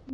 Oh,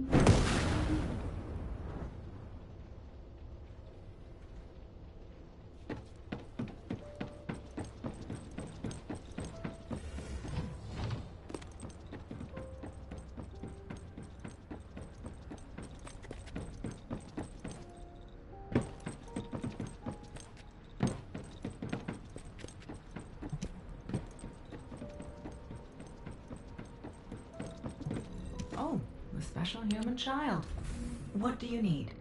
the special human child. What do you need?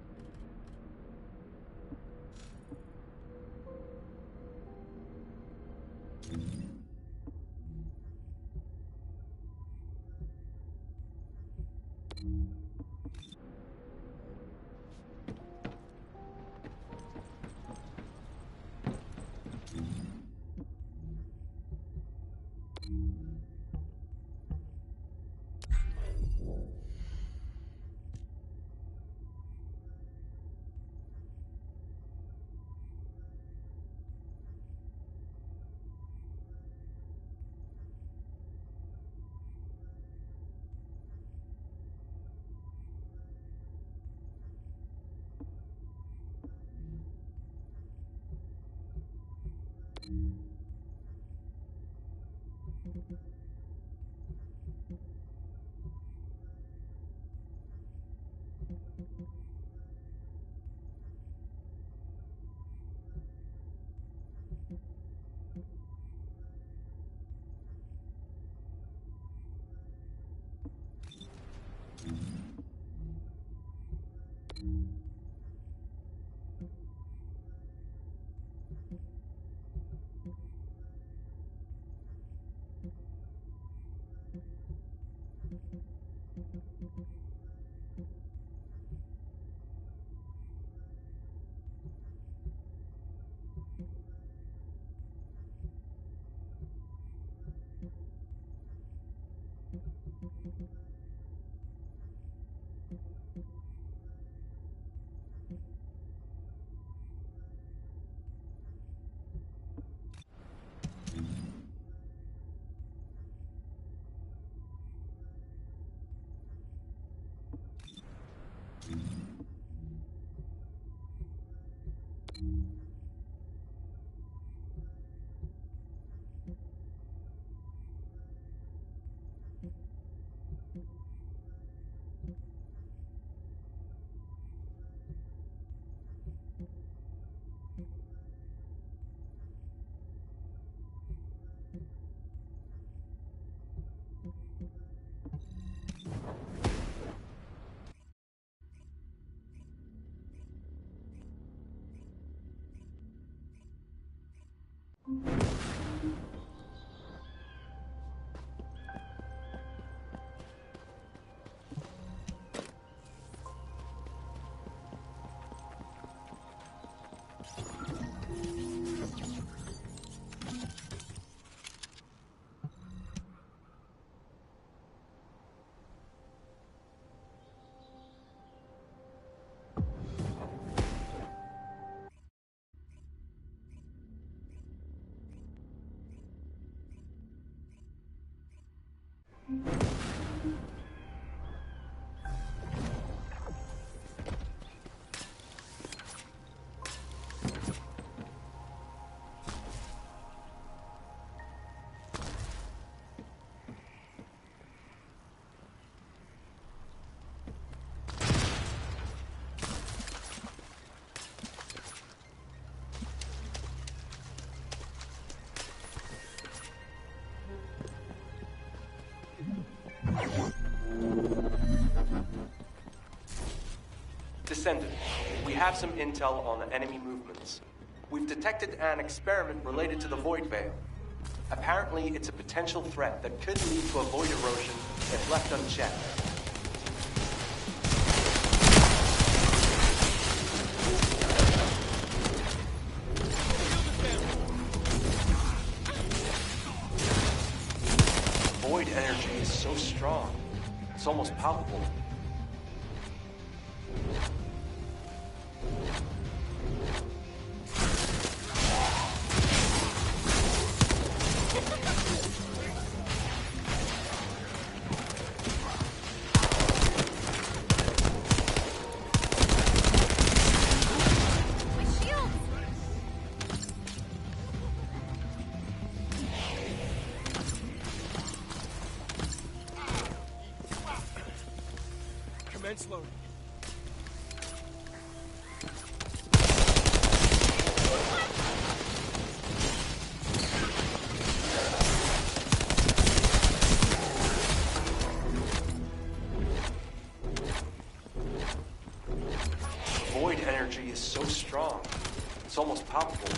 Descendant, we have some intel on enemy movements. We've detected an experiment related to the Void Veil. Apparently, it's a potential threat that could lead to a void erosion if left unchecked. Void energy is so strong. It's almost palpable. Vents loaded. Void energy is so strong. It's almost palpable.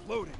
Loading.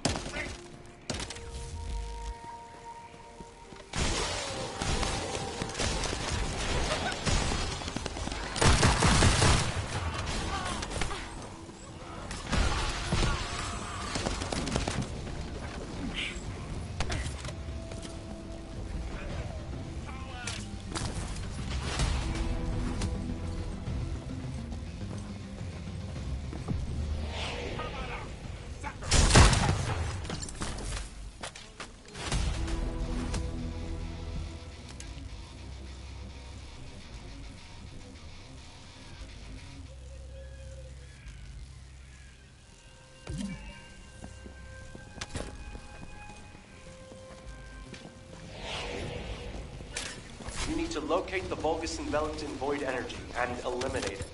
You need to locate the Vulgus enveloped in void energy and eliminate it.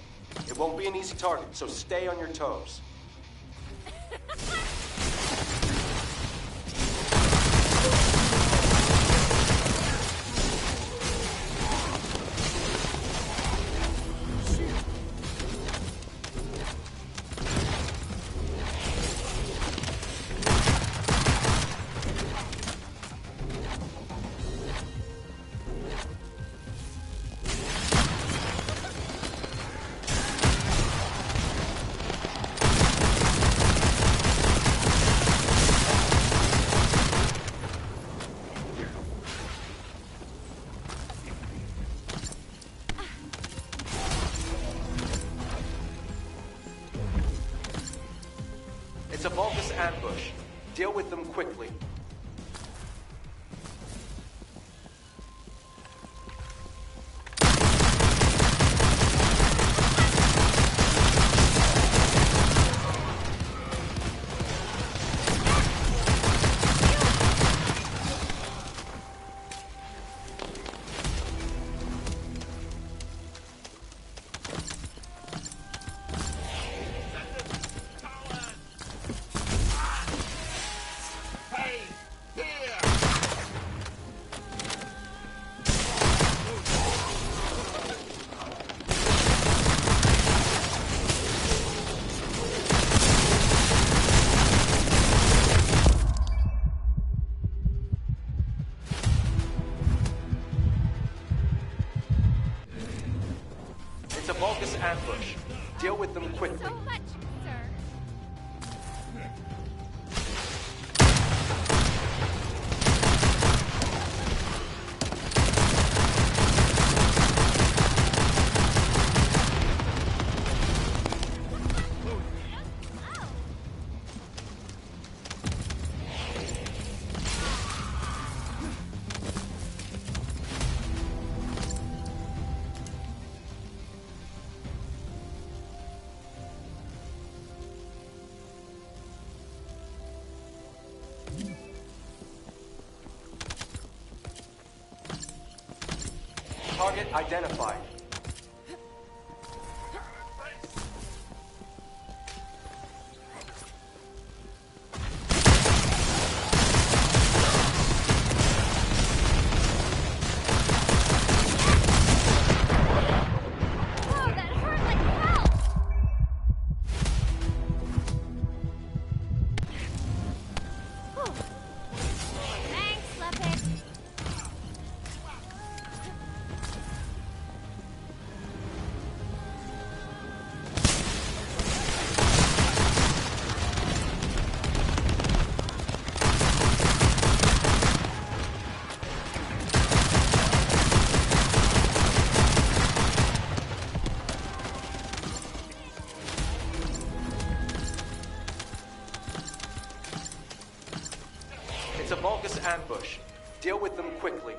It won't be an easy target, so stay on your toes. It's a Vulgus ambush. Deal with them quickly. It's a Vulgus ambush. Deal with them quickly. So much, sir. Target identified. Whoa, that hurt like hell! Whew. Thanks, Leopard. It's a Vulgus ambush. Deal with them quickly.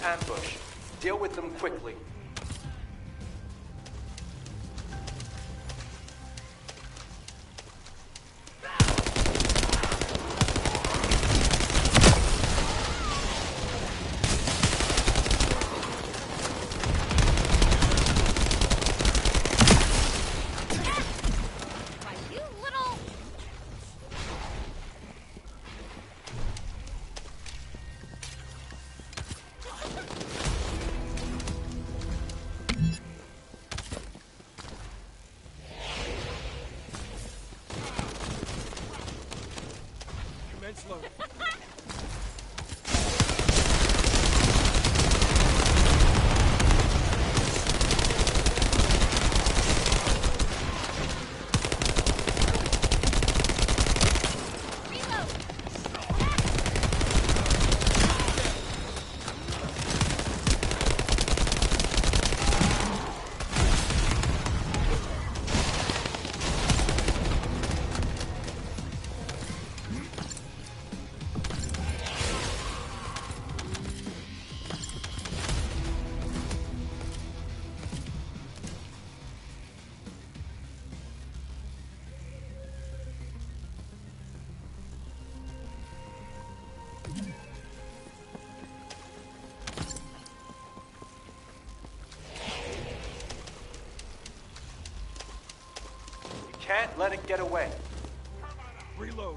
Ambush. Deal with them quickly. Can't let it get away. Reload.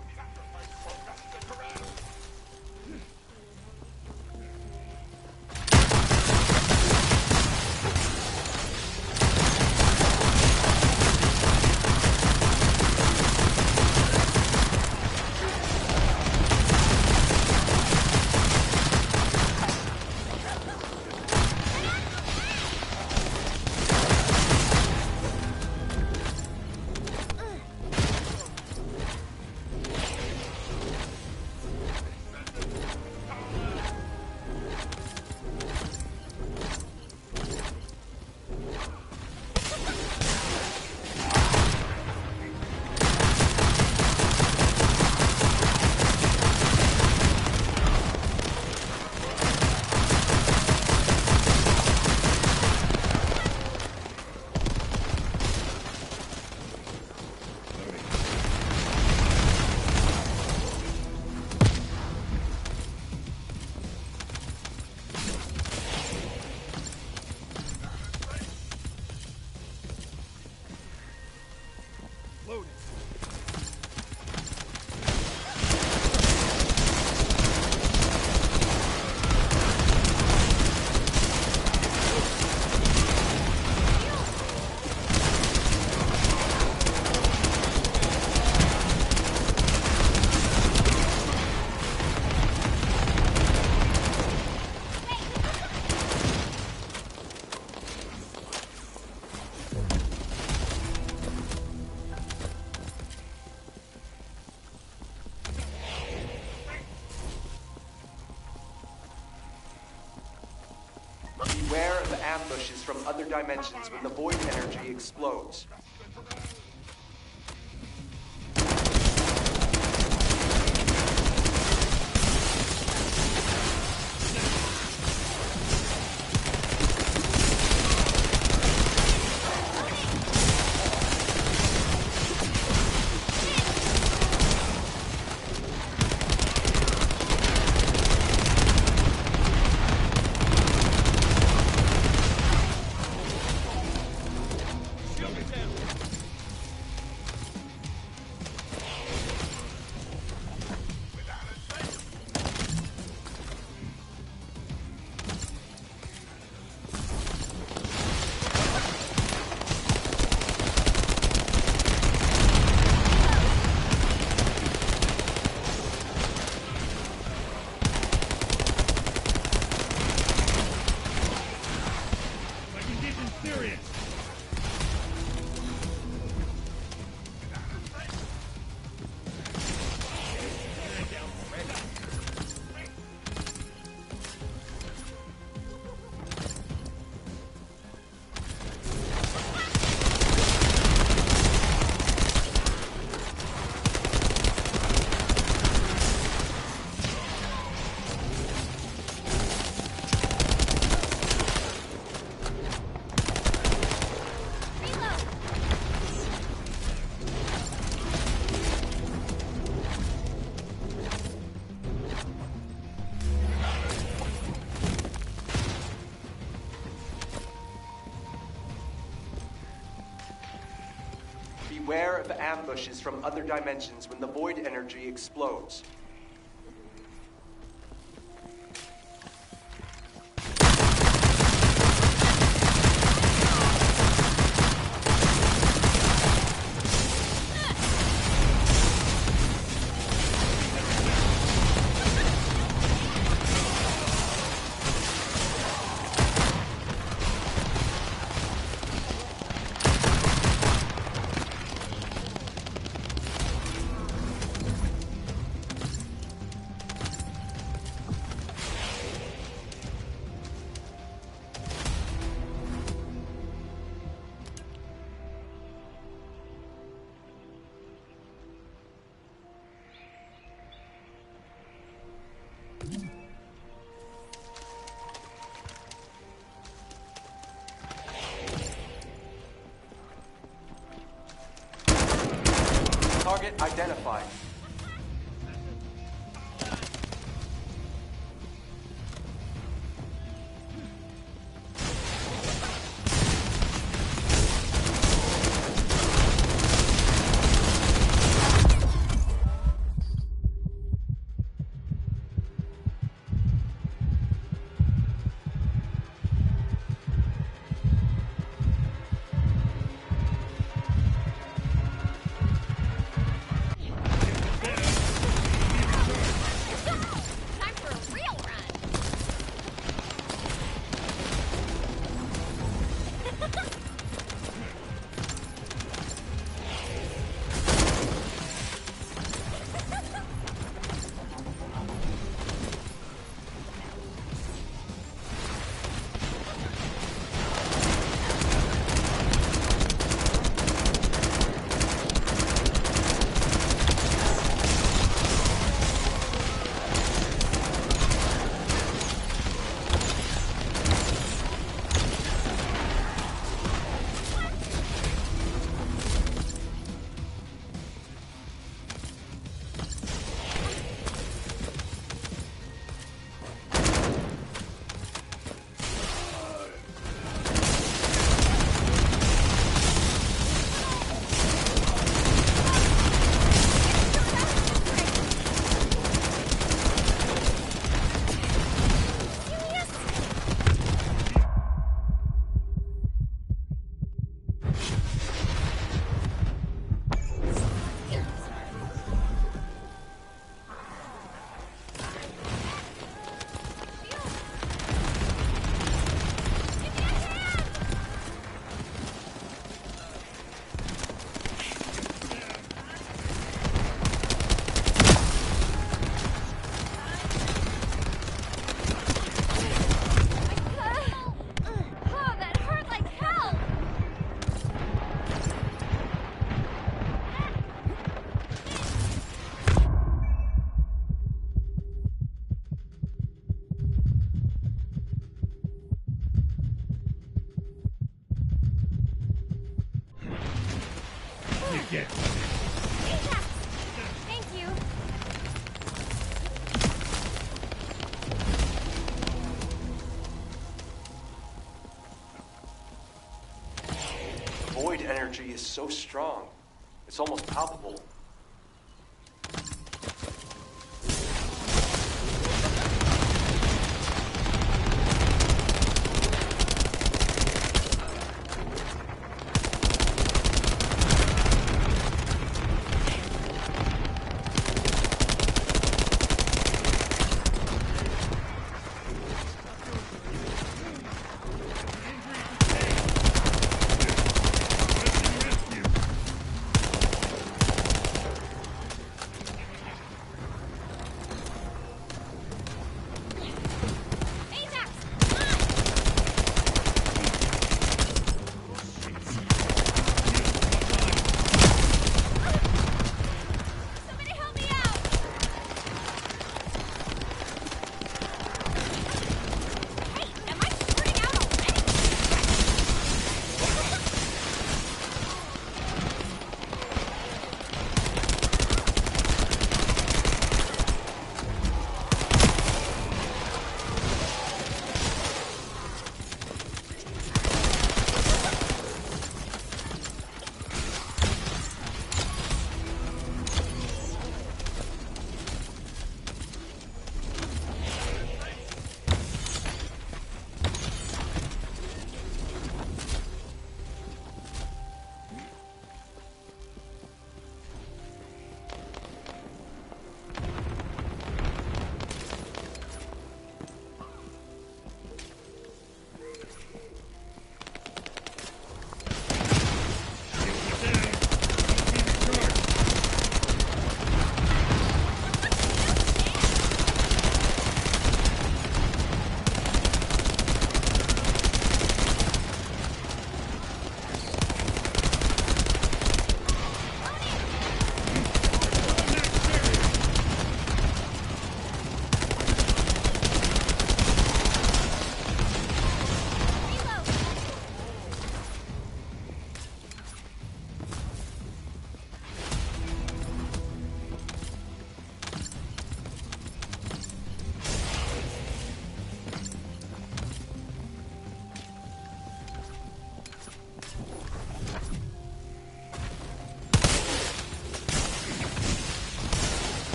Beware of ambushes from other dimensions when the void energy explodes. Beware of ambushes from other dimensions when the void energy explodes. Target identified. Get Thank you. The void energy is so strong. It's almost palpable. Somebody help me out! Hey, am I shorting out already? Reload!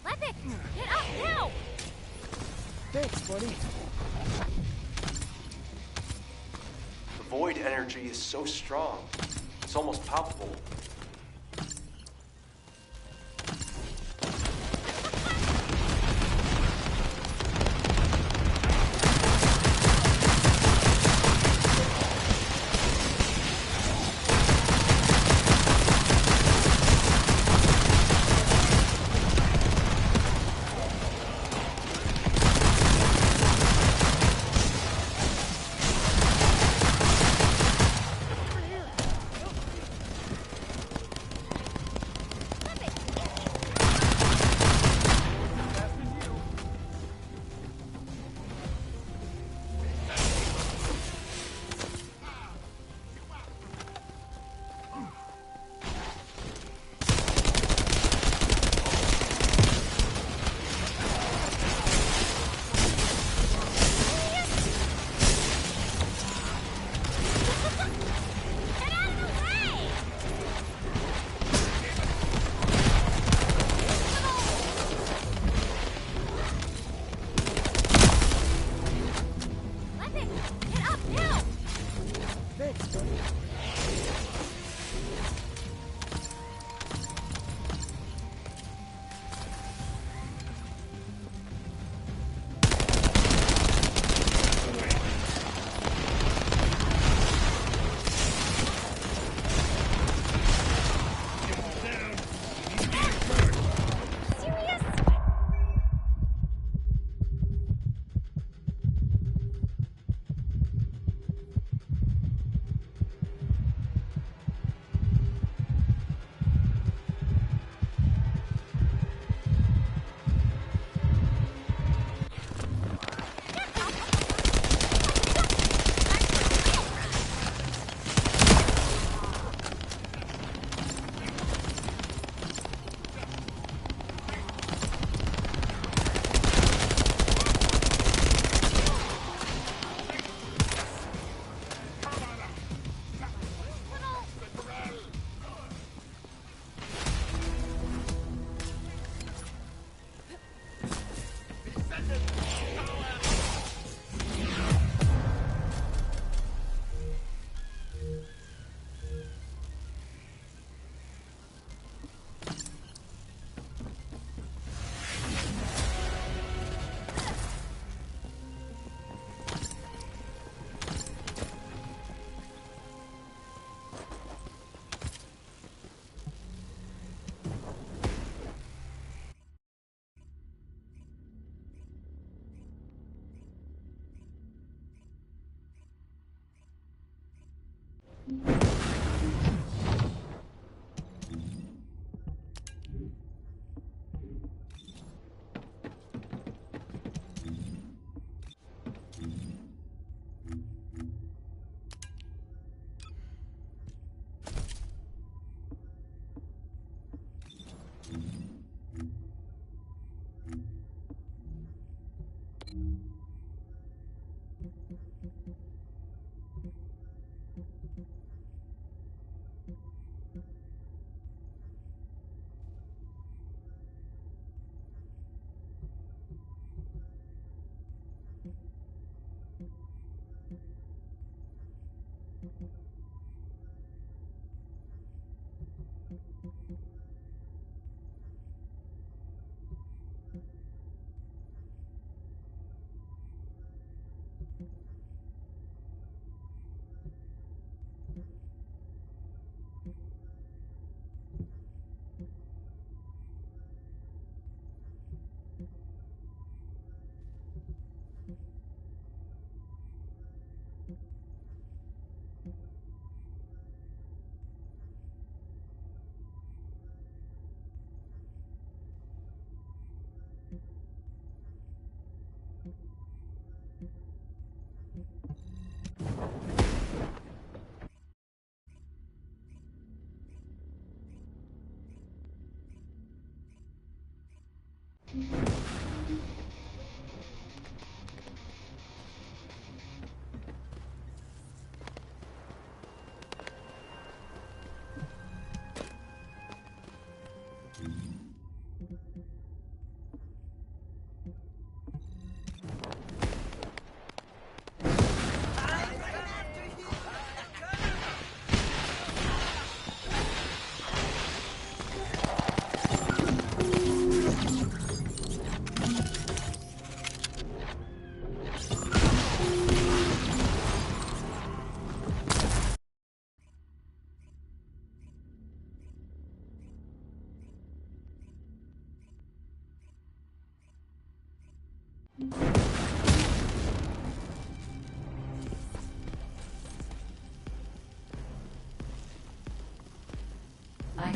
Lepic, get up now! Thanks, buddy. The void energy is so strong. It's almost palpable.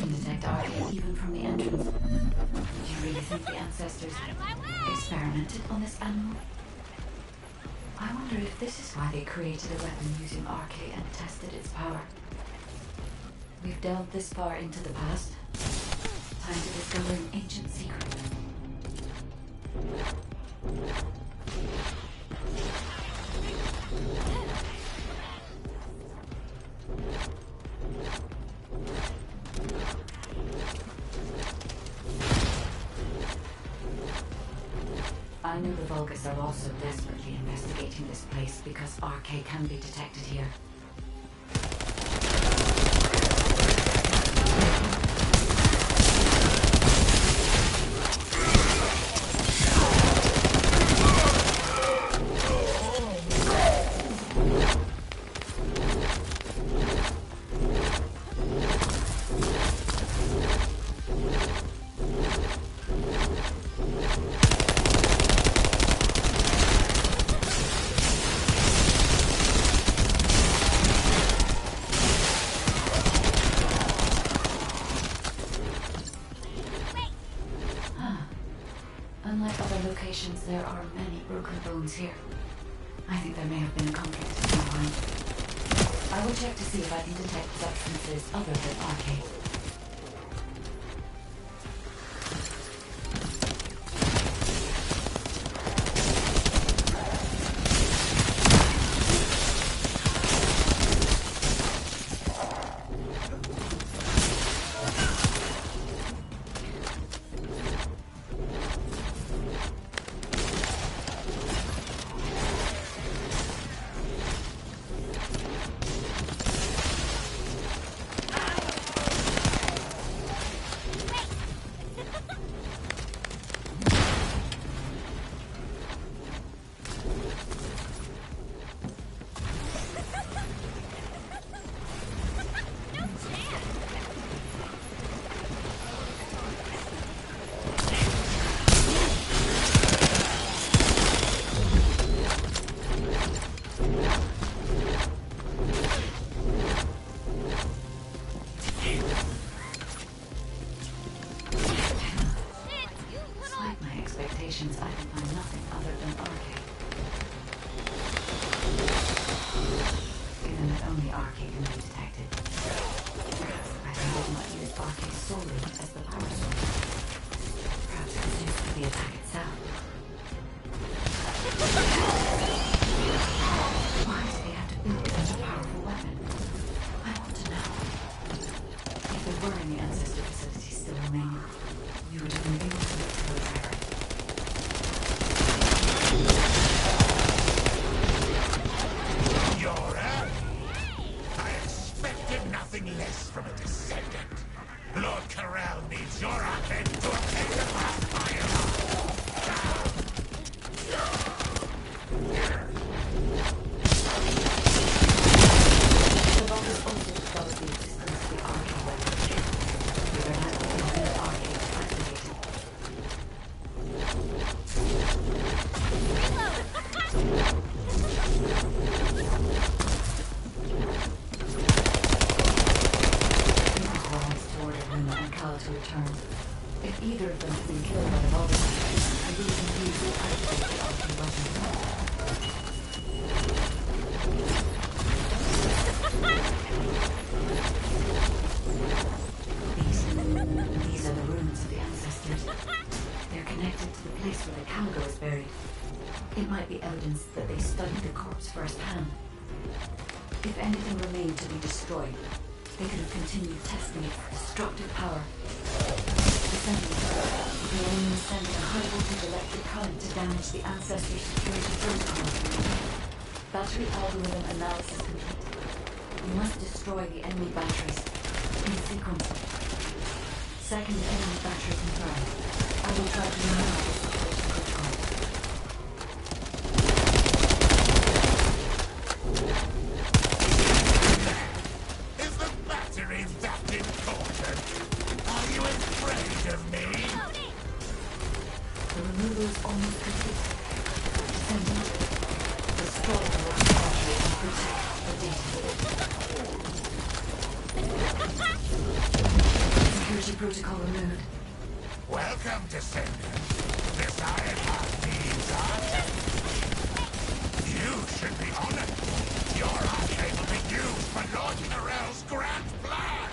can detect arcane even from the entrance. Do you really think the ancestors Out of my way! experimented on this animal? I wonder if this is why they created a weapon using arcane and tested its power. We've delved this far into the past. Time to discover an ancient secret. I know the Vulgus are also desperately investigating this place because RK can be detected here. Unlike other locations, there are many broken bones here. I think there may have been a conflict at some point. I will check to see if I can detect substances other than arcane. I can find nothing other than arcane. Given that only arcane can be detected, perhaps I did not use arcane solely as the power source. Perhaps it's used for the attack itself. Why do they have to build such a powerful weapon? I want to know. If there were any ancestor facilities still remaining, we would have been able to look for those records. I expected nothing less from a Descendant. Lord Corral needs your arcane to obtain the past fire. The Vulgus also discovered the existence of the arcane weapon. We are now looking for the arcane activated. To return. If either of them has been killed by the Vulgus, I believe we will activate the arcane weapon. These are the ruins of the ancestors. They're connected to the place where the Caligo is buried. It might be evidence that they studied the corpse firsthand. If anything remained to be destroyed, they could have continued testing it for destructive power. Descendant, they only sending a high voltage electric current to damage the ancestor security protocol. Battery algorithm analysis complete. We must destroy the enemy batteries in sequence. Second enemy battery confirmed. I will try to remove the security protocol. The removal is almost complete. Descendant, destroy the last battery and protect the data. protocol removed. Welcome, Descendant. This iron heart needs our You should be honored. Your arcade will be used for Lord Carell's grand plan.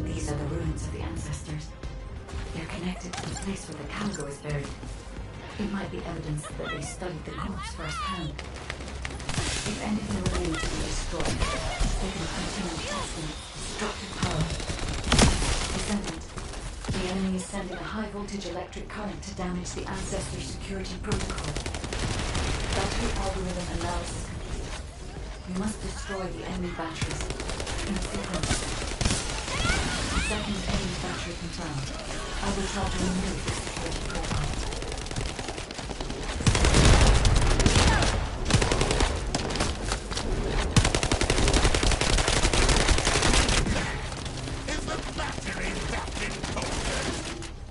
These are the ruins of the ancestors. They're connected to the place where the cargo is buried. It might be evidence that they studied the corpse firsthand. If anything remains to be destroyed, they can continue testing its destructive power. Descendant, the enemy is sending a high-voltage electric current to damage the ancestor security protocol. Battery algorithm analysis complete. We must destroy the enemy batteries in sequence. Second enemy battery confirmed. I will try to remove the security profile. Is the battery back in focus?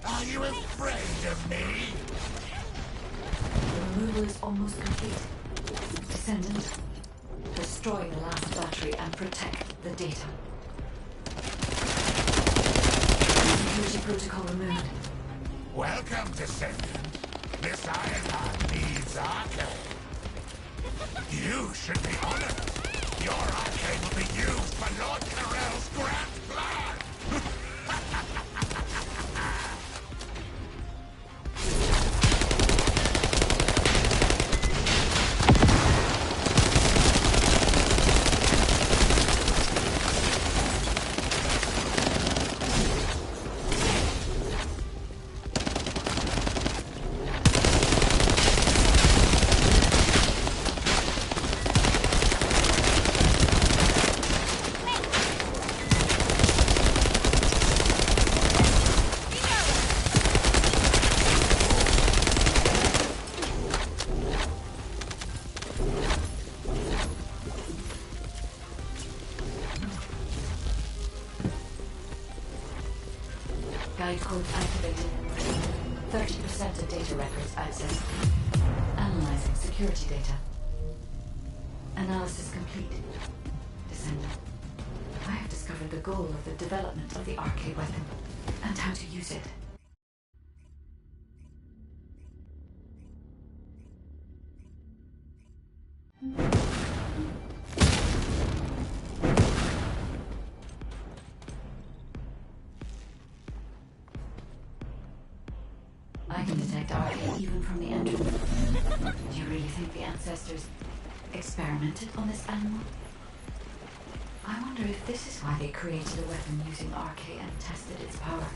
Are you afraid of me? The removal is almost complete. Descendant, destroy the last battery and protect the data. Security protocol removed. Welcome, Descendant. This iron heart needs arcade. You should be honored. Your arcade will be used for Lord Carell's grand plan. Guide code activated. 30% of data records accessed. Analyzing security data. Analysis complete. Descendant, I have discovered the goal of the development of the arcade weapon and how to use it. I can detect arcade even from the entrance. Do you really think the ancestors experimented on this animal? I wonder if this is why they created a weapon using arcade and tested its power.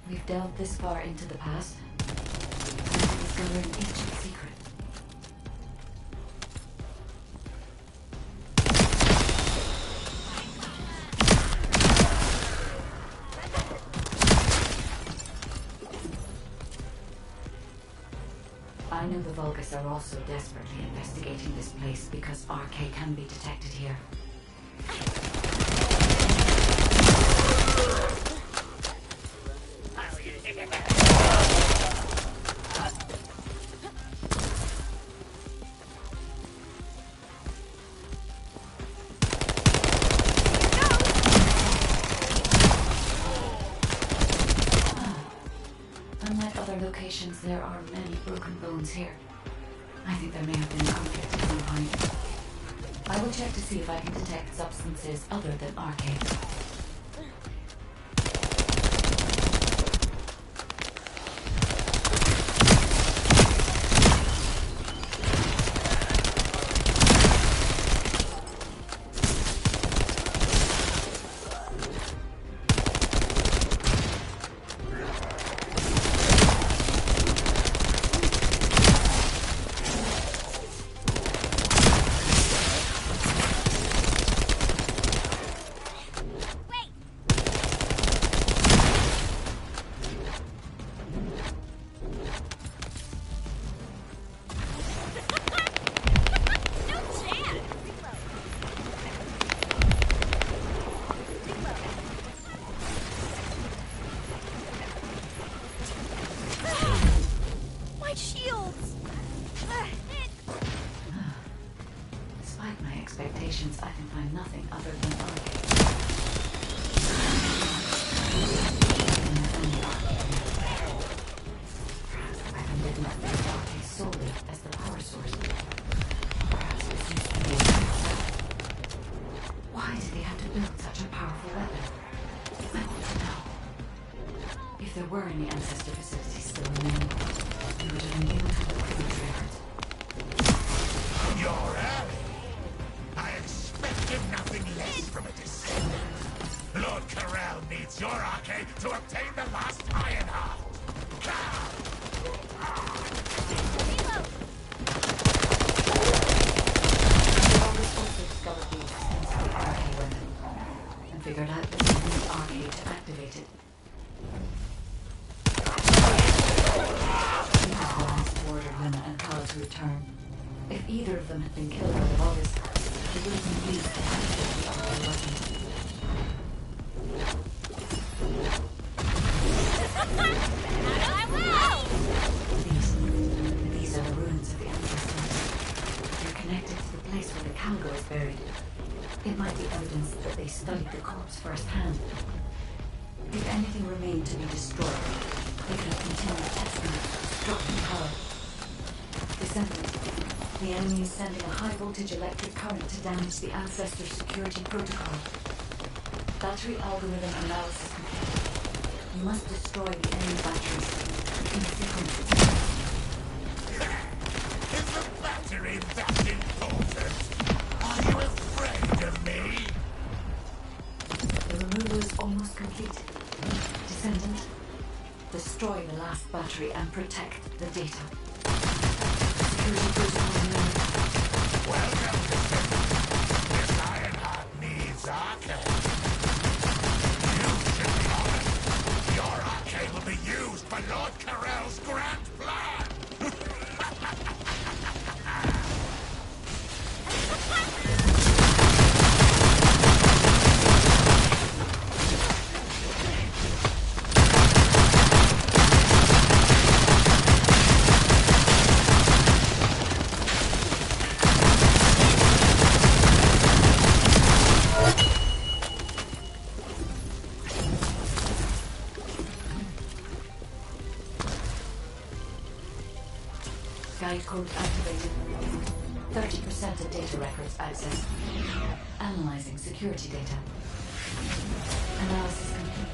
We've delved this far into the past, and we discover an ancient secret. I know the Vulgus are also desperately investigating this place because RK can be detected here. Unlike other locations, there are many broken bones here. I think there may have been conflict at some point. I will check to see if I can detect substances other than arcade. locations, I can find nothing other than arcade. Perhaps the weapon did not use the arcade solely as the power source. Perhaps it was used to be a itself. Why did they have to build such a powerful weapon? I want to know. If there were any ancestor facilities still remaining, we would have been able to look through the records. You're early. I expected nothing less from a descendant. Lord Corral needs your arcade to obtain the last Ironheart. Reload! I always also discovered the existence of the arcade weapon, and figured out that we need arcade to activate it. We have once ordered Luna and Kyle to return. If either of them had been killed by the Volus, they would have been used to activate the arcade weapon. These are the ruins of the ancestors. They're connected to the place where the Calgo is buried. It might be evidence that they studied the corpse firsthand. If anything remained to be destroyed, they could have continued testing it, destructing power. Descendant, the enemy is sending a high-voltage electric current to damage the ancestor security protocol. Battery algorithm analysis complete. You must destroy the enemy batteries in sequence. Is the battery that important? Are you afraid of me? The removal is almost complete. Descendant, destroy the last battery and protect the data. Security protocol known. Welcome, Descendant. This Ironheart needs arcade. You should be honored. Your arcade will be used for Lord Corral's grand plan. Guide code activated. 30% of data records accessed. Analyzing security data. Analysis complete.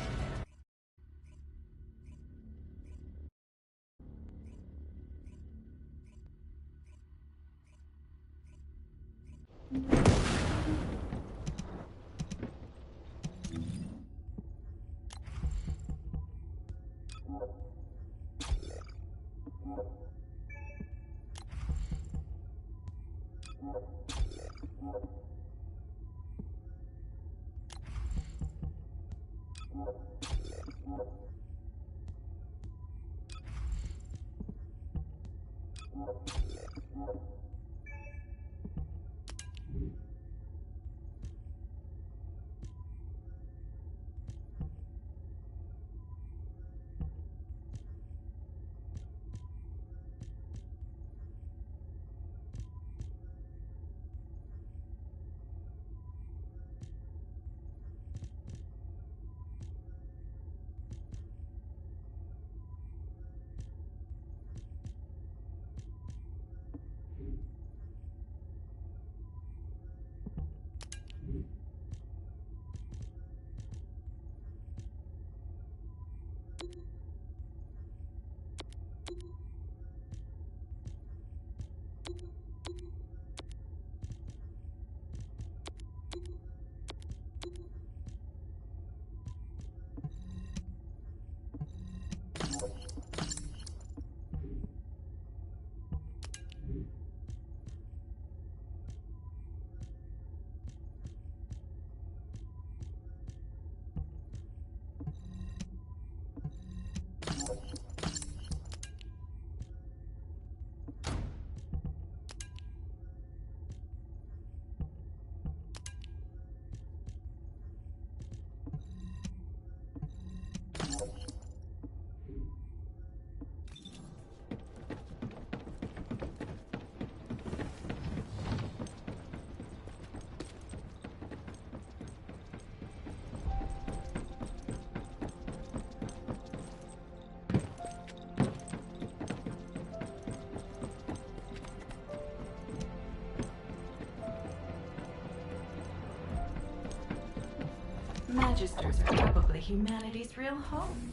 registers are probably humanity's real home,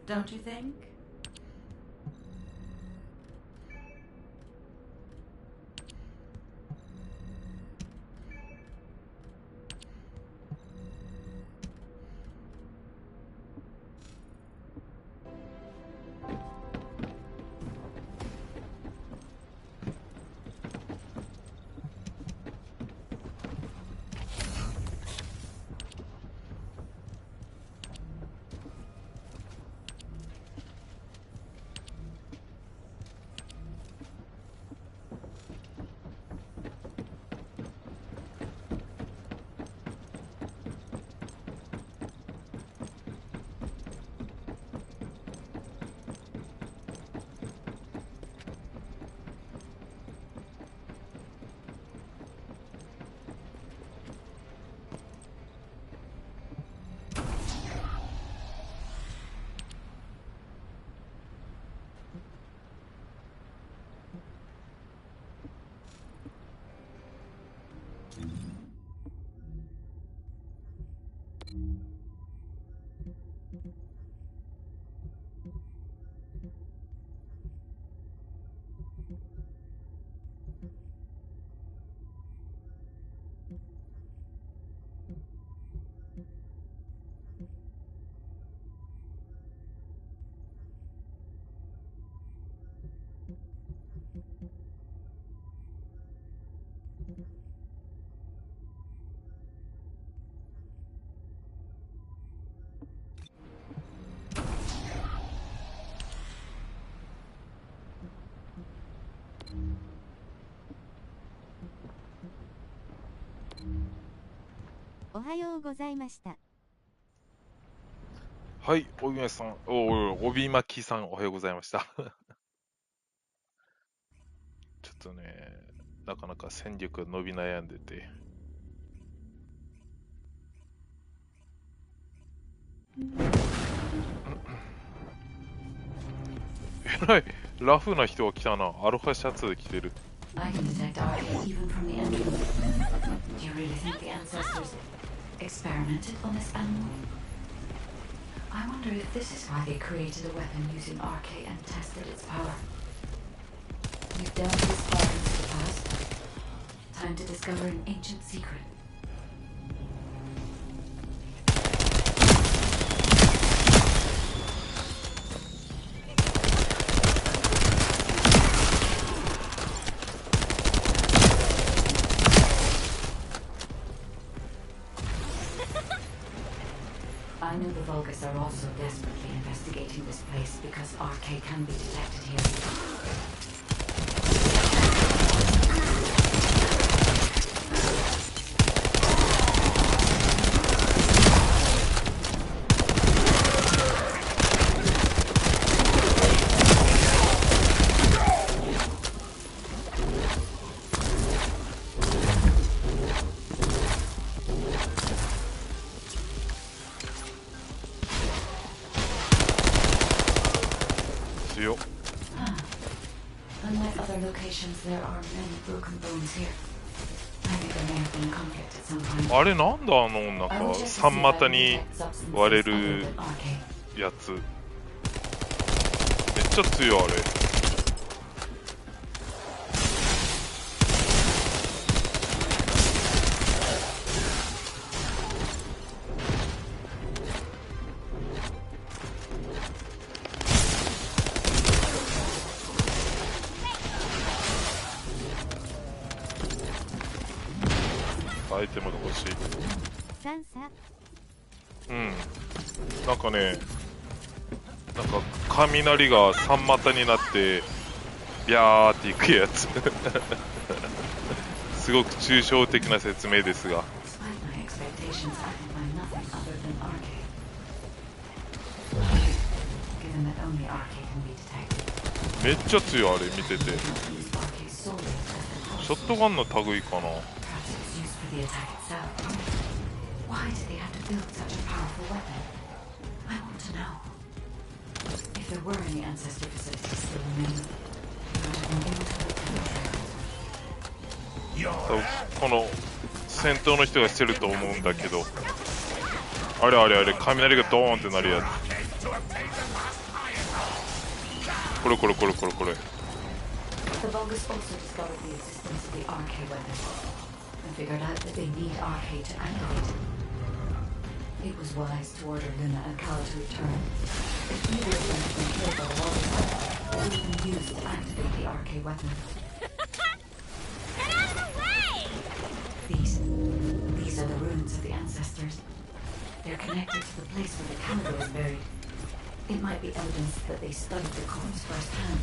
don't you think?おはようございました。はい、おびまさん、帯巻さん、おはようございました。ちょっとね、なかなか戦力が伸び悩んでて。えらい、ラフな人が来たな。アロハシャツで着てる。I can detect RK even from the entrance. Do you really think the ancestors experimented on this animal? I wonder if this is why they created a weapon using RK and tested its power. We've delved this far into the past. Time to discover an ancient secret. I know the Vulgus are also desperately investigating this place because RK can be detected here. Unlike other locations, there are many broken bones here. I think there may have been a conflict at some point. あれなんだなんか三股に割れるやつ。めっちゃ強いあれ。アイテムが欲しい。うん。なんかね、なんか雷が三股になってビャーっていくやつ。すごく抽象的な説明ですが。めっちゃ強いあれ見てて。ショットガンの類かな。The attack itself. Why did they have to build such a powerful weapon? I want to know. If there were any ancestor facilities still remaining, they would have been able to look through the trails. この戦闘の人がしてると思うんだけど。あれあれあれ、雷がドーンってなるやつ。これこれこれこれこれ。 The Vulgus also discovered the existence of the RK weapon and figured out that they need RK to activate it. It was wise to order Luna and Cal to return. If either of them had been killed by the Vulgus, it would have been used to activate the RK weapon. Get out of the way! These are the ruins of the ancestors. They're connected to the place where the Caliber is buried. It might be evidence that they studied the corpse firsthand.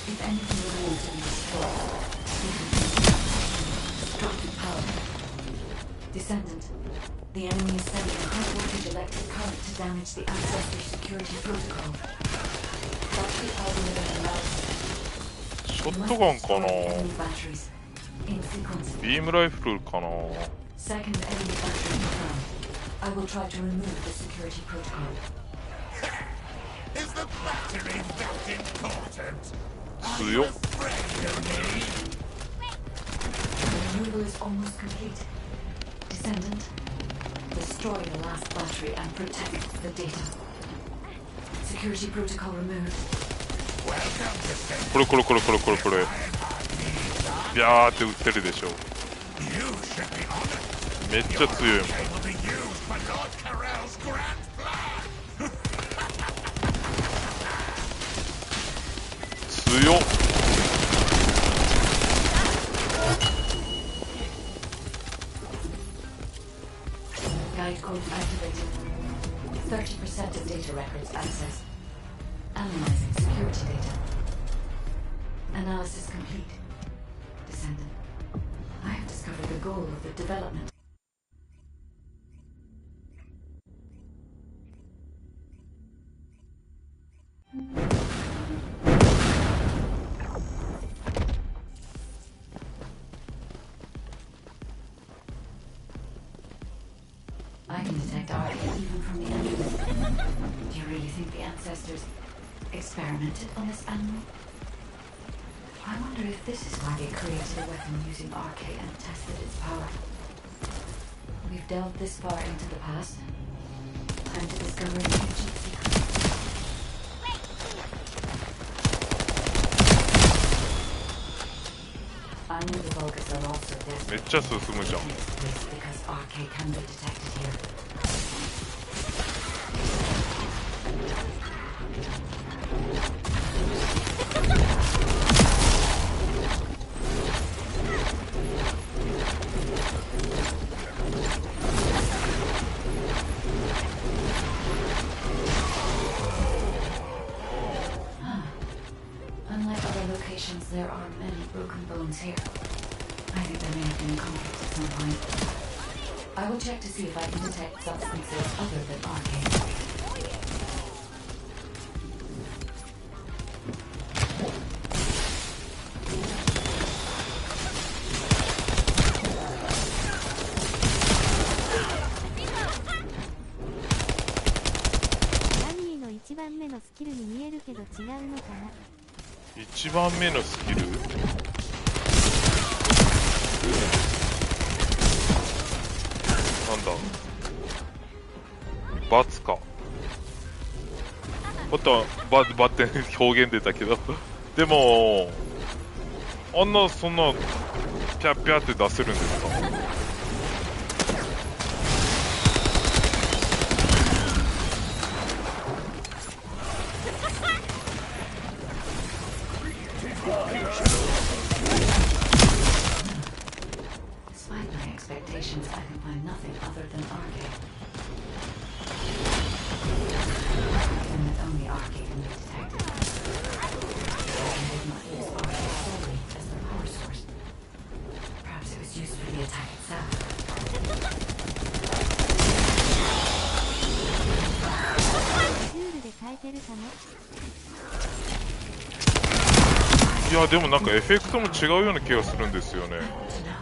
If anything remains to be destroyed, it will be destructive power. Descendant, the enemy is sending a high-voltage electric current to damage the ancestor security protocol. That's the algorithm allows. ショットガンかな、 Enemy batteries in sequence. ビームライフルかな。 Second enemy battery confirmed. I will try to remove the security protocol. Is the battery that important? Are 強 you っ。 afraid of me? The removal is almost complete. Descendant, destroy the last battery and protect the data. Security protocol removed. Welcome, Descendant. これこれこれこれこれこれ。ビャーって撃ってるでしょ。 You should be honored. めっちゃ強いもん。 It will be used for Lord Carell's grand plan. 強っ。 Guide code activated. 30% of data records accessed. Analyzing security data. Analysis complete. Descendant, I have discovered the goal of the development. I can detect RK even from the animal. Do you really think the ancestors experimented on this animal? I wonder if this is why they created a weapon using RK and tested its power. We've delved this far into the past. Time to discover an ancient secret. I knew the Vulgus are also めっ desperate ちゃ進むじゃん。 in this place because RK can be detected here. Unlike other locations, there are many broken bones here. I think there may have been conflict at some point. I will check to see if I can detect substances other than RK. Annie の1番目のスキルに見えるけど違うのかな。 1番目のスキル。なんだ。バツか。もっとバって表現出たけど。でもあんなそんなピャッピャって出せるんですか。 Despite my expectations, I can find nothing other than RK. Given that only RK can be detected, I did not use RK solely as the power source. Perhaps it was used for the attack itself. シュールで変えてるかも。 いやでもなんかエフェクトも違うような気がするんですよね。 To know.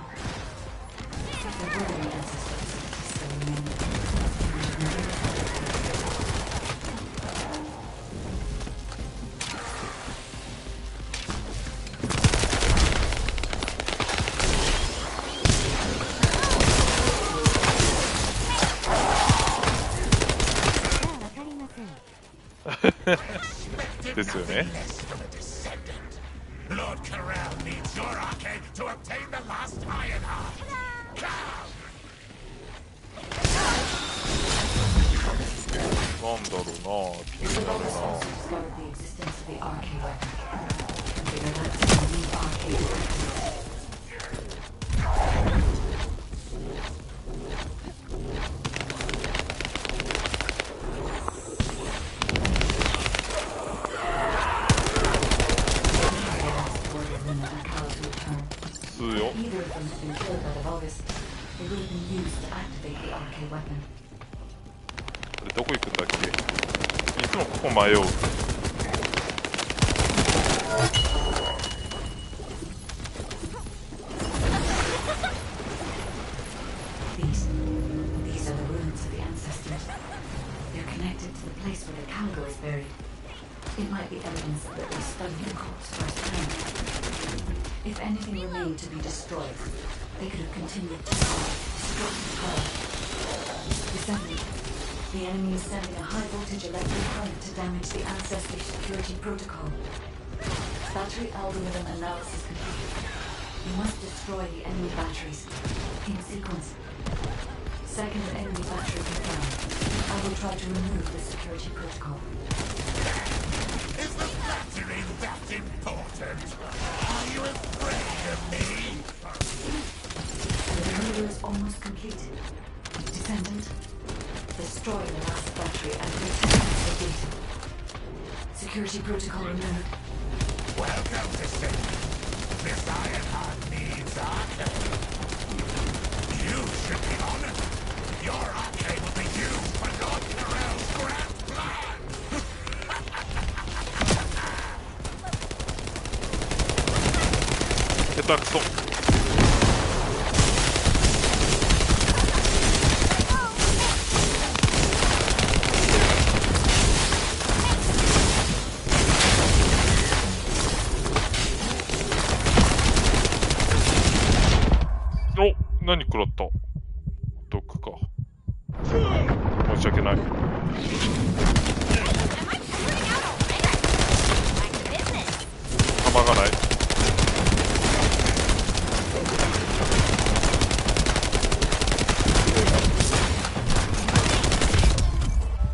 If there were any ancestors still remaining. ですよね。 Less from a descendant. Lord Corral needs your arcade to obtain the last iron heart. Come! なんだろうな、気になる Also な。 discovered the existence of the arcade weapon. Figured out that we need arcade weapons. Either of them had been killed out of August. They would have been used to activate the arcade weapon. これどこ行くんだっけ。いつもここ迷う。 These are the ruins of the ancestors. They're connected to the place where the calico is buried. It might be evidence that they studied the corpse firsthand. If anything remained to be destroyed, they could have continued to destruct the power. Descendant, the enemy is sending a high-voltage electric current to damage the ancestry security protocol. Battery algorithm analysis complete. You must destroy the enemy batteries in sequence. Second enemy battery confirmed. I will try to remove the security protocol. Is the battery that important? Are you afraid of me? The removal is almost complete. Descendant, destroy the last battery and return the data. Security protocol removed. Welcome, Descendant. This iron heart needs arcade. You should be honored. Your arcade will be used for Lord Correll's grand plan. 下手くそ。お、何食らった。毒か。申し訳ない。 弾がない。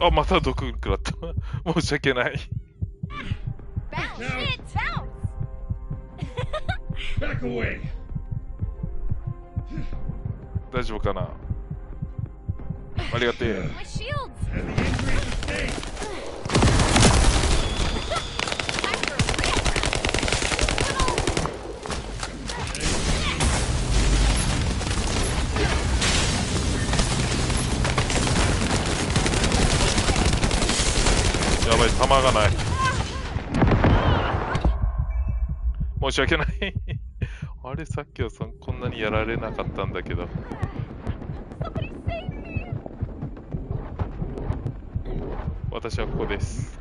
あ、また毒食らった。申し訳ない。大丈夫かな。ありがてえ。やばい、弾がない。申し訳ない。あれ、さっきはこんなにやられなかったんだけど。私はここです。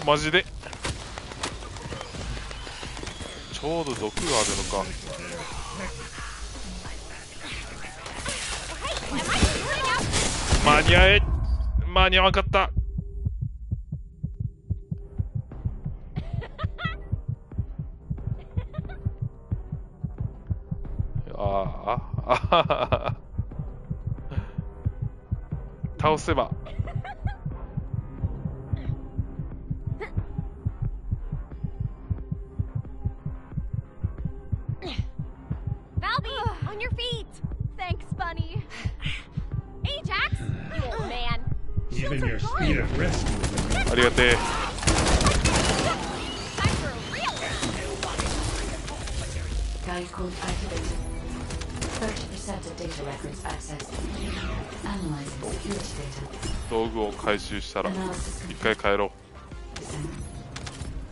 マジでちょうど毒があるのか。間に合え、間に合わなかった。倒せば。On your feet! Thanks, Bunny. Ajax, you old man. Even your speed of rescue. ありがてえ。 Time for a real Guide code activated. 30% of data records accessed. Analyzing security data. 道具を回収したら Analysis 一回帰ろ Descendant.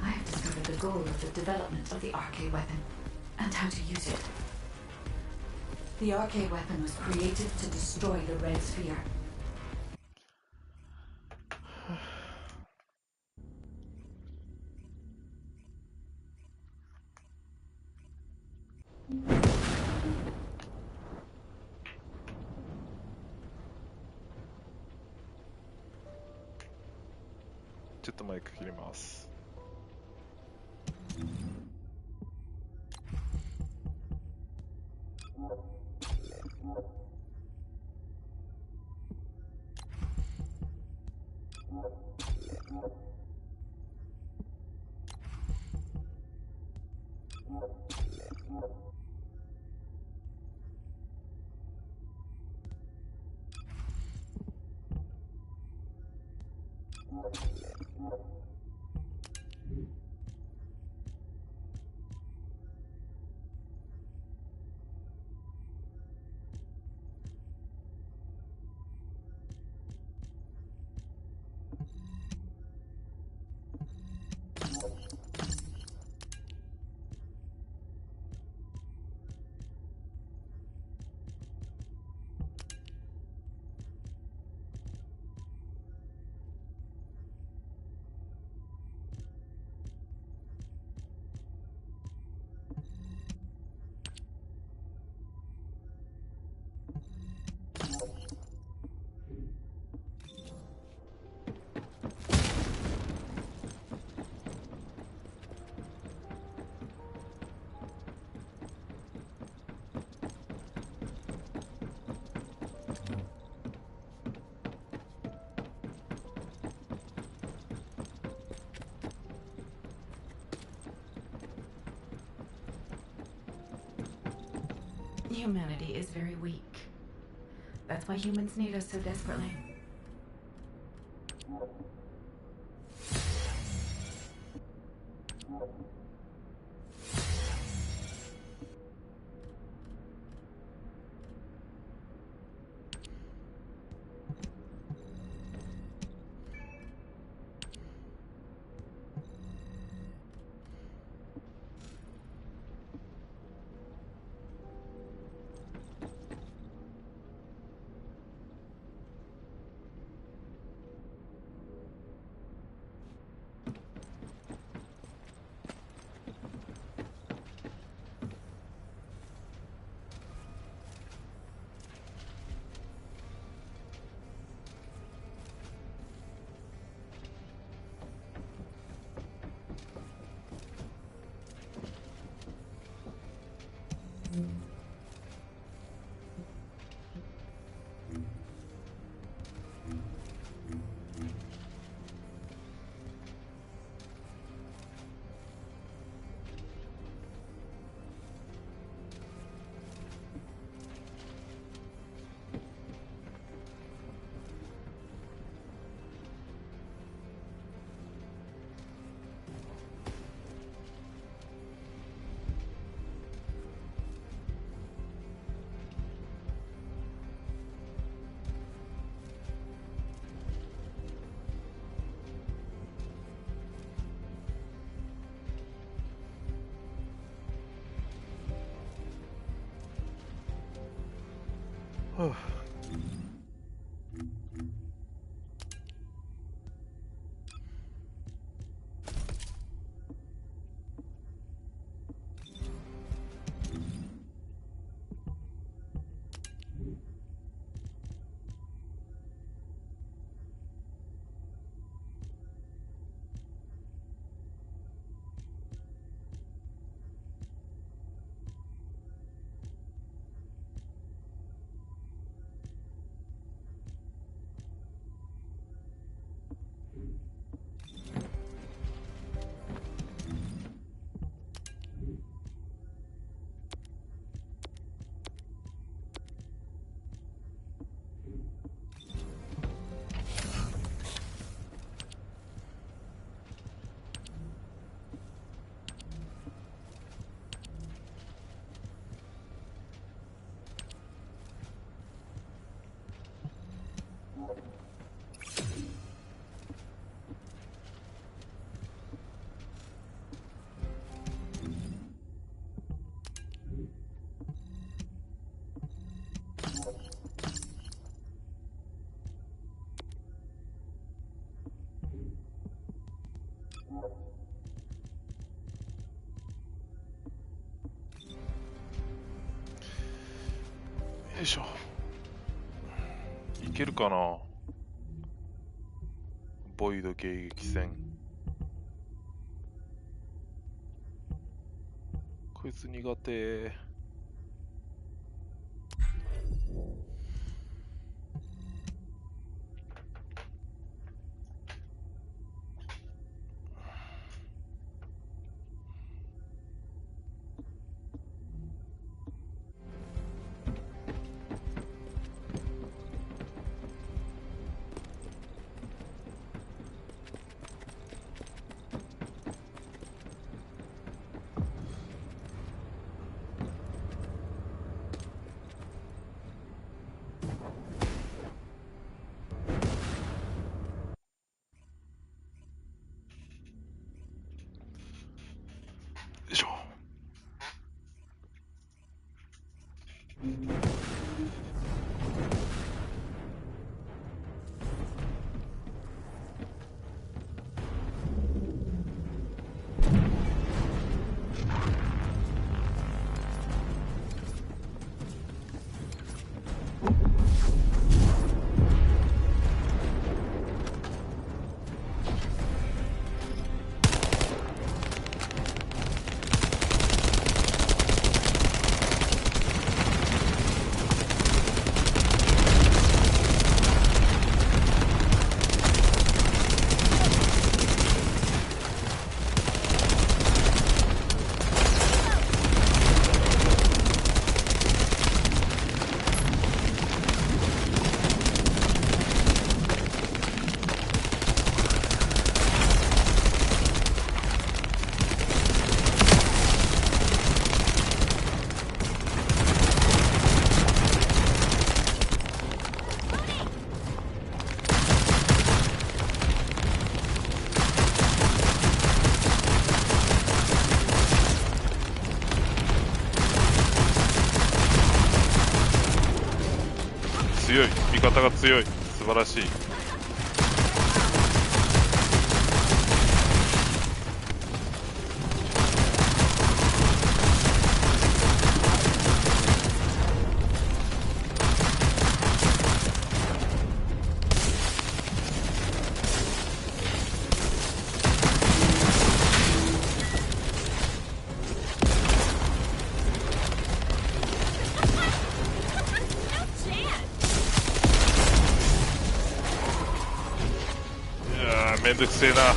I have discovered the goal of the development of the arcade weapon and how to use it. The arcade weapon was created to destroy the red sphere. ちょっとマイク切ります。Humanity is very weak. That's why humans need us so desperately. Huh. よいしょ。いけるかな。ボイド迎撃戦。こいつ苦手。よいしょ。強い、味方が強い、素晴らしい。めんどくせえな。や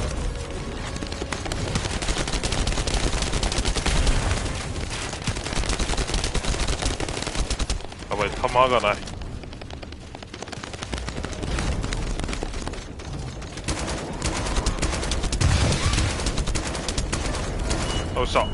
ばい、弾がない。倒した。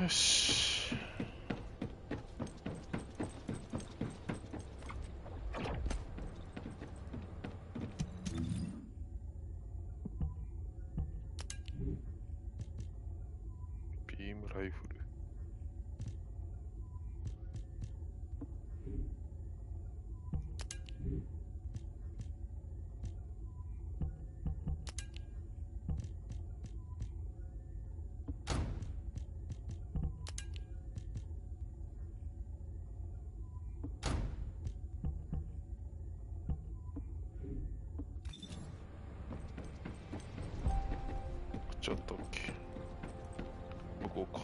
よし。ビームライフル。ちょっと OK。向こうか。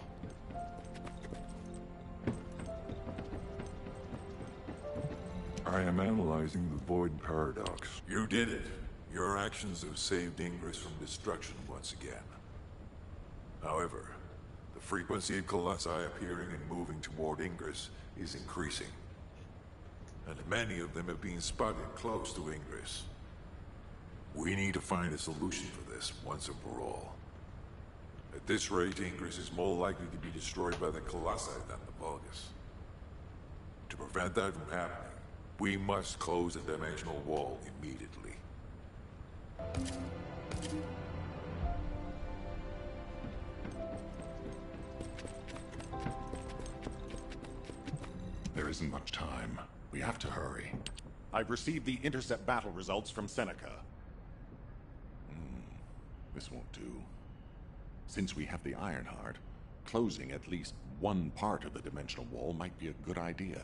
I am analyzing the void paradox. You did it. Your actions have saved Ingress from destruction once again. However, the frequency of colossi appearing and moving toward Ingress is increasing. and many of them have been spotted close to Ingress. We need to find a solution for this once and for all. At this rate, Ingress is more likely to be destroyed by the Colossi than the Vulgus. To prevent that from happening, we must close the dimensional wall immediately. There isn't much time. We have to hurry. I've received the intercept battle results from Seneca. This won't do. Since we have the Ironheart, closing at least one part of the dimensional wall might be a good idea.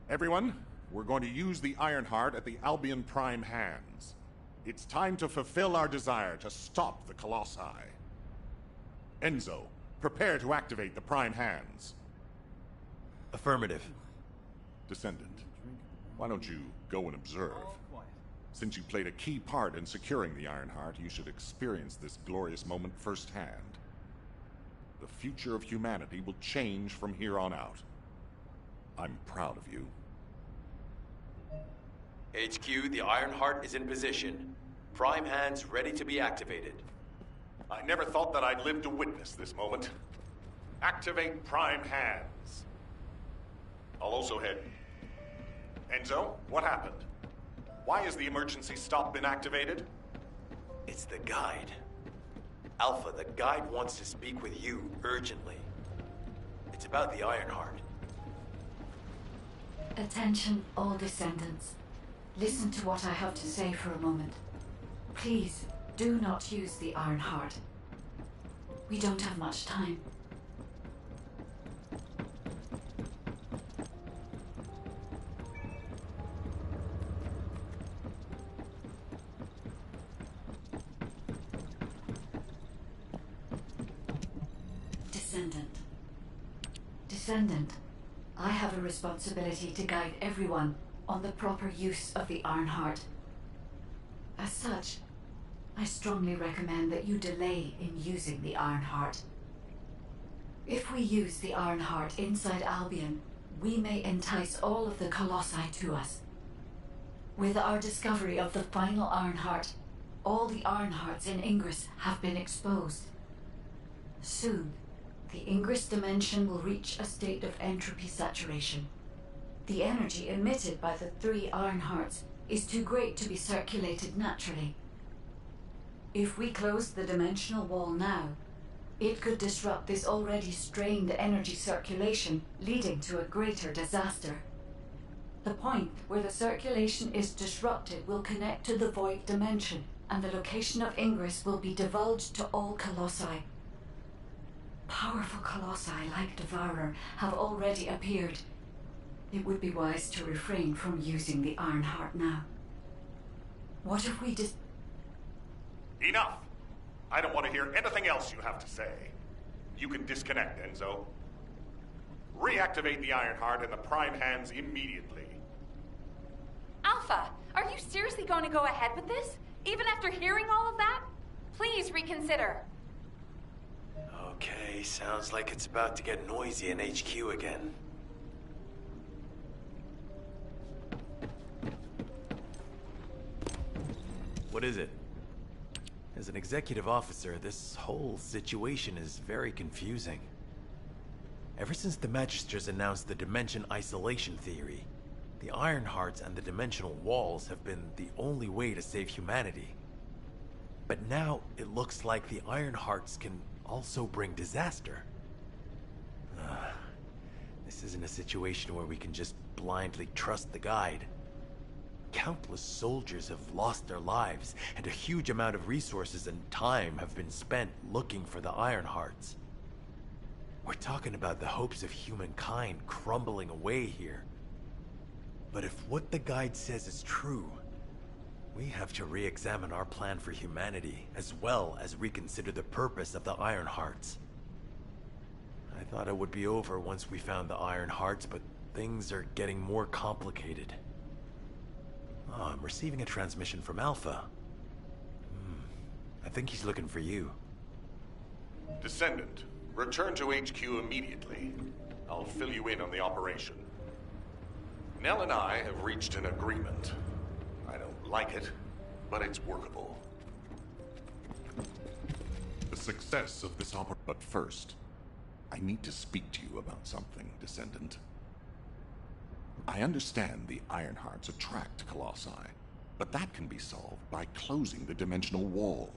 Everyone, we're going to use the Ironheart at the Albion Prime hands. It's time to fulfill our desire to stop the Colossi. Enzo, prepare to activate the Prime hands. Affirmative. Descendant, why don't you go and observe? Since you played a key part in securing the Ironheart, you should experience this glorious moment firsthand. The future of humanity will change from here on out. I'm proud of you. HQ, the Ironheart is in position. Prime hands ready to be activated. I never thought that I'd live to witness this moment. Activate Prime hands. I'll also head. Enzo, what happened? Why has the emergency stop been activated? It's the guide. Alpha, the guide wants to speak with you urgently. It's about the Ironheart. Attention, all descendants. Listen to what I have to say for a moment. Please, do not use the Ironheart. We don't have much time. Descendant, I have a responsibility to guide everyone on the proper use of the Ironheart. As such, I strongly recommend that you delay in using the Ironheart. If we use the Ironheart inside Albion, we may entice all of the Colossi to us. With our discovery of the final Ironheart, all the Ironhearts in Ingress have been exposed. Soon, the Ingress dimension will reach a state of entropy saturation. The energy emitted by the 3 Ironhearts is too great to be circulated naturally. If we close the dimensional wall now, it could disrupt this already strained energy circulation, leading to a greater disaster. The point where the circulation is disrupted will connect to the void dimension, and the location of Ingress will be divulged to all Colossi. Powerful Colossi like Devourer have already appeared. It would be wise to refrain from using the Ironheart now. What if we just... Enough! I don't want to hear anything else you have to say. You can disconnect, Enzo. Reactivate the Ironheart in the Prime hands immediately. Alpha, are you seriously going to go ahead with this? Even after hearing all of that? Please reconsider. Okay, sounds like it's about to get noisy in HQ again. What is it? As an executive officer, this whole situation is very confusing. Ever since the Magisters announced the Dimension Isolation Theory, the Ironhearts and the Dimensional Walls have been the only way to save humanity. But now, it looks like the Ironhearts can also bring disaster. This isn't a situation where we can just blindly trust the guide. Countless soldiers have lost their lives, and a huge amount of resources and time have been spent looking for the Ironhearts. We're talking about the hopes of humankind crumbling away here. But if what the guide says is true, we have to re-examine our plan for humanity, as well as reconsider the purpose of the Ironhearts. I thought it would be over once we found the Ironhearts, but things are getting more complicated. Oh, I'm receiving a transmission from Alpha. I think he's looking for you. Descendant, return to HQ immediately. I'll fill you in on the operation. Nell and I have reached an agreement. I don't like it, but it's workable. The success of this operation. But first, I need to speak to you about something, Descendant. I understand the Ironhearts attract Colossi, but that can be solved by closing the dimensional wall.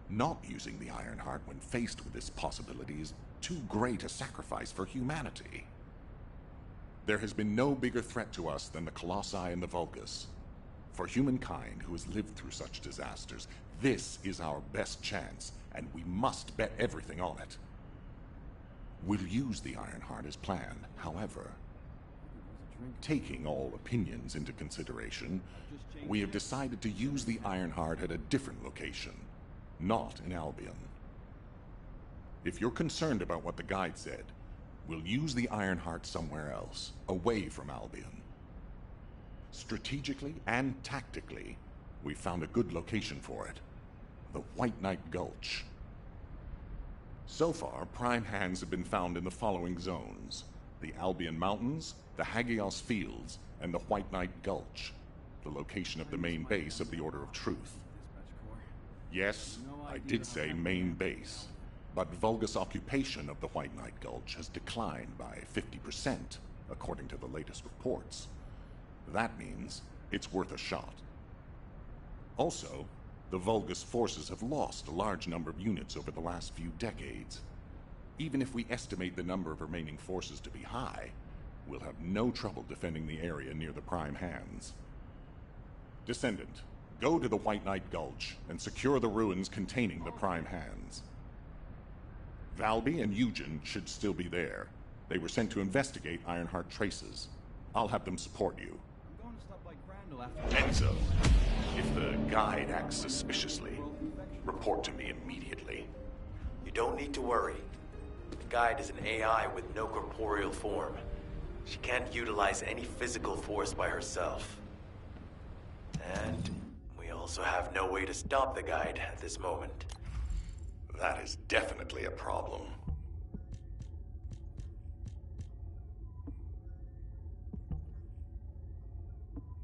Not using the Ironheart when faced with this possibility is too great a sacrifice for humanity. There has been no bigger threat to us than the Colossi and the Vulgus. For humankind who has lived through such disasters, this is our best chance, and we must bet everything on it. We'll use the Ironheart as planned, however. Taking all opinions into consideration, we have decided to use the Ironheart at a different location, not in Albion. If you're concerned about what the guide said, we'll use the Ironheart somewhere else, away from Albion. Strategically and tactically, we found a good location for it. The White Knight Gulch. So far, prime hands have been found in the following zones: the Albion Mountains, the Hagios Fields, and the White Knight Gulch, the location of the main base of the Order of Truth. Yes, I did say main base, but Vulgus occupation of the White Knight Gulch has declined by 50%, according to the latest reports. That means it's worth a shot. Also, the Vulgus forces have lost a large number of units over the last few decades. Even if we estimate the number of remaining forces to be high, we'll have no trouble defending the area near the prime hands. Descendant, go to the White Knight Gulch and secure the ruins containing the prime hands. Valby and Eugen should still be there. They were sent to investigate Ironheart traces. I'll have them support you. Enzo, if the guide acts suspiciously, report to me immediately. You don't need to worry. The guide is an AI with no corporeal form. She can't utilize any physical force by herself. And we also have no way to stop the guide at this moment. That is definitely a problem.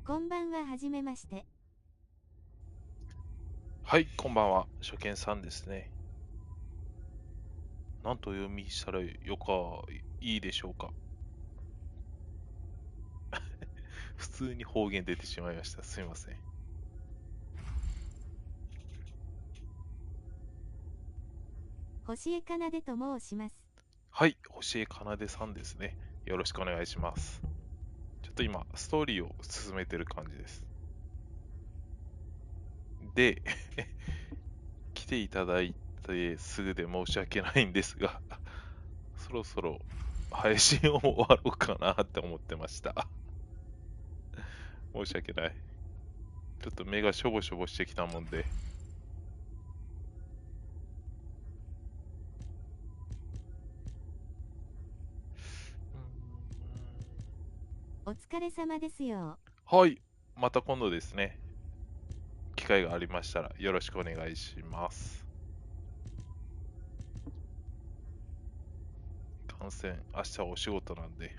こんばんは、はじめまして。はい、こんばんは。初見さんですね。何と読みしたらよかいいでしょうか。普通に方言出てしまいました。すみません。星江かなでと申します。はい、星江かなでさんですね。よろしくお願いします。ちょっと今、ストーリーを進めてる感じです。で、来ていただいてすぐで申し訳ないんですが、そろそろ配信を終わろうかなって思ってました。申し訳ない。ちょっと目がしょぼしょぼしてきたもんで。お疲れ様ですよ。はい、また今度ですね。機会がありましたらよろしくお願いします。観戦、明日はお仕事なんで。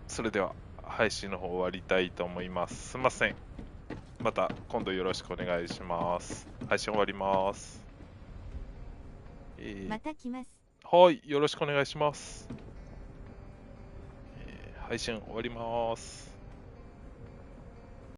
それでは配信の方終わりたいと思います。すいません。また今度よろしくお願いします。配信終わります。また来ます。はい、よろしくお願いします。配信終わります。